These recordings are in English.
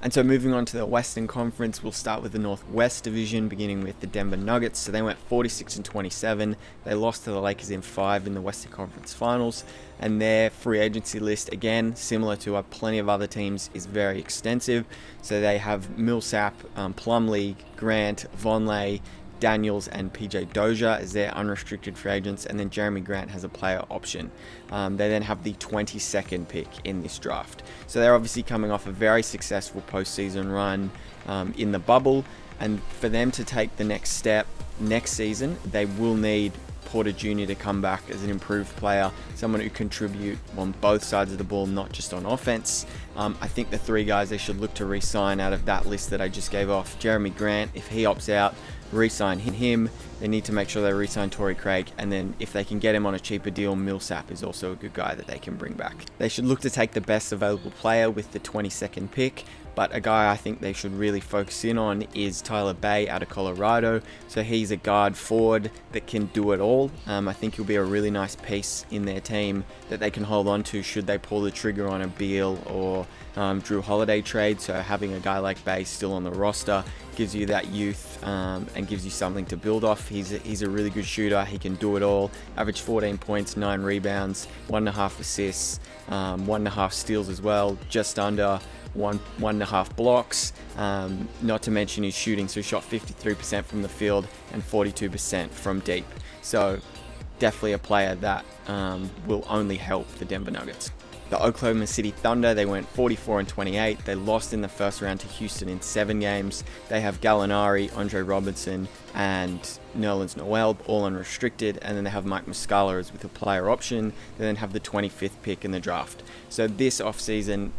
And so moving on to the Western Conference, we'll start with the Northwest Division, beginning with the Denver Nuggets. So they went 46-27. They lost to the Lakers in 5 in the Western Conference Finals. And their free agency list, again, similar to plenty of other teams, is very extensive. So they have Millsap, Plumlee, Grant, Vonleh, Daniels and PJ Dozier as their unrestricted free agents, and then Jeremy Grant has a player option. They then have the 22nd pick in this draft. So they're obviously coming off a very successful postseason run in the bubble, and for them to take the next step next season, they will need Porter Jr. to come back as an improved player, someone who contribute on both sides of the ball, not just on offense. I think the 3 guys they should look to re-sign out of that list that I just gave off: Jeremy Grant, if he opts out, re-sign him. They need to make sure they re-sign Torrey Craig, and then if they can get him on a cheaper deal, Millsap is also a good guy that they can bring back. They should look to take the best available player with the 22nd pick, but a guy I think they should really focus in on is Tyler Bay out of Colorado. So he's a guard forward that can do it all. I think he'll be a really nice piece in their team that they can hold on to should they pull the trigger on a Beal or Drew Holiday trade. So having a guy like Bay still on the roster gives you that youth and gives you something to build off. He's a really good shooter. He can do it all. Averaged 14 points, 9 rebounds, 1.5 assists, 1.5 steals as well, just under 1.5 blocks, not to mention his shooting. So he shot 53% from the field and 42% from deep. So definitely a player that will only help the Denver Nuggets. The Oklahoma City Thunder, they went 44-28. They lost in the first round to Houston in 7 games. They have Gallinari, Andre Robertson, and Nerlens Noel, all unrestricted. And then they have Mike Muscala as with a player option. They then have the 25th pick in the draft. So this offseason,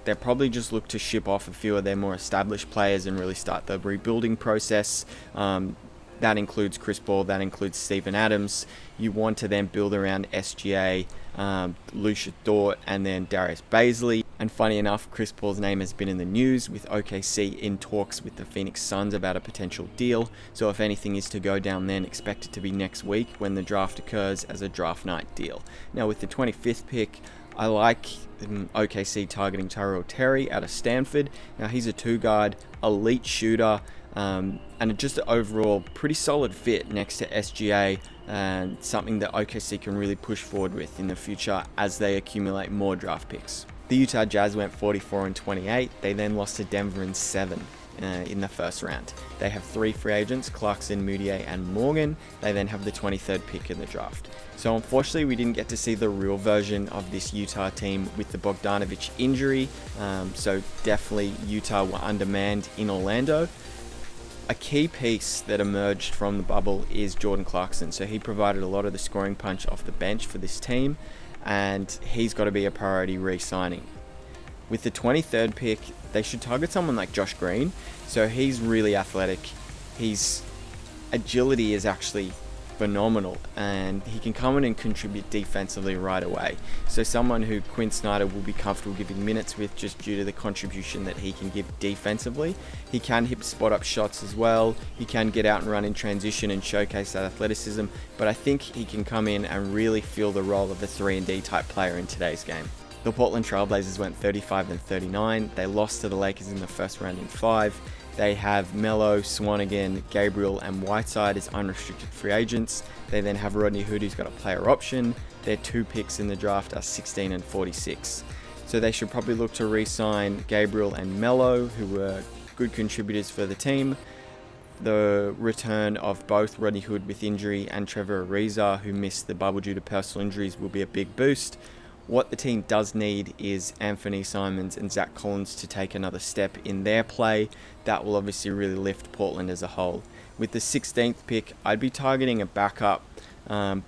they'll probably just look to ship off a few of their more established players and really start the rebuilding process. That includes Chris Paul, that includes Steven Adams. You want to then build around SGA, Lucia Dort, and then Darius Baisley. And funny enough, Chris Paul's name has been in the news, with OKC in talks with the Phoenix Suns about a potential deal. So if anything is to go down then, expect it to be next week when the draft occurs as a draft night deal. Now with the 25th pick, I like OKC targeting Tyrell Terry out of Stanford. Now he's a 2-guard, elite shooter, and just an overall pretty solid fit next to SGA, and something that OKC can really push forward with in the future as they accumulate more draft picks. The Utah Jazz went 44-28. They then lost to Denver in 7 in the first round. They have 3 free agents, Clarkson, Moutier, and Morgan. They then have the 23rd pick in the draft. So unfortunately, we didn't get to see the real version of this Utah team with the Bogdanovic injury. So definitely Utah were undermanned in Orlando. A key piece that emerged from the bubble is Jordan Clarkson. So he provided a lot of the scoring punch off the bench for this team, and he's got to be a priority re-signing. With the 23rd pick, they should target someone like Josh Green. So he's really athletic. His agility is actually phenomenal, and he can come in and contribute defensively right away. So someone who Quinn Snyder will be comfortable giving minutes with just due to the contribution that he can give defensively. He can hit spot-up shots as well. He can get out and run in transition and showcase that athleticism, but I think he can come in and really fill the role of a 3-and-D type player in today's game. The Portland Trailblazers went 35-39. They lost to the Lakers in the first round in 5. They have Melo, Swanigan, Gabriel, and Whiteside as unrestricted free agents. They then have Rodney Hood, who's got a player option. Their 2 picks in the draft are 16 and 46. So they should probably look to re-sign Gabriel and Melo, who were good contributors for the team. The return of both Rodney Hood with injury and Trevor Ariza, who missed the bubble due to personal injuries, will be a big boost. What the team does need is Anthony Simons and Zach Collins to take another step in their play. That will obviously really lift Portland as a whole. With the 16th pick, I'd be targeting a backup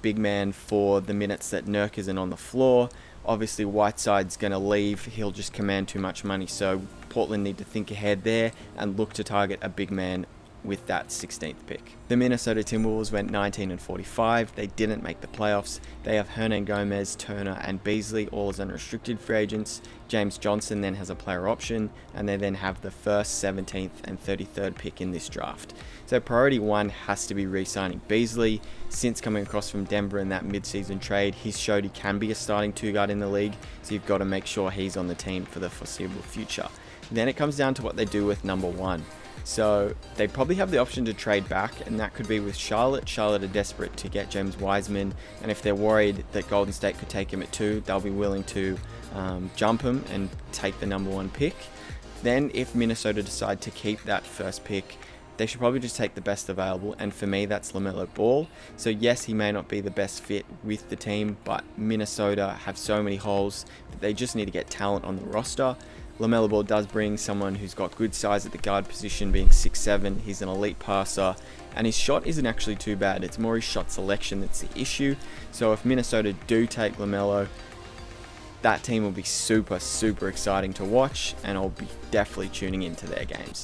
big man for the minutes that Nurk isn't on the floor. Obviously, Whiteside's going to leave. He'll just command too much money. So Portland need to think ahead there and look to target a big man with that 16th pick. The Minnesota Timberwolves went 19-45. They didn't make the playoffs. They have Hernan Gomez, Turner, and Beasley all as unrestricted free agents. James Johnson then has a player option, and they then have the 1st, 17th, and 33rd pick in this draft. So priority one has to be re-signing Beasley. Since coming across from Denver in that mid-season trade, he's showed he can be a starting two-guard in the league, so you've got to make sure he's on the team for the foreseeable future. Then it comes down to what they do with number one. So they probably have the option to trade back, and that could be with Charlotte. Charlotte are desperate to get James Wiseman, and if they're worried that Golden State could take him at 2, they'll be willing to jump him and take the number 1 pick. Then if Minnesota decide to keep that first pick, they should probably just take the best available, and for me that's LaMelo Ball. So yes, he may not be the best fit with the team, but Minnesota have so many holes that they just need to get talent on the roster. LaMelo Ball does bring someone who's got good size at the guard position, being 6'7". He's an elite passer, and his shot isn't actually too bad. It's more his shot selection that's the issue. So if Minnesota do take LaMelo, that team will be super, super exciting to watch, and I'll be definitely tuning into their games.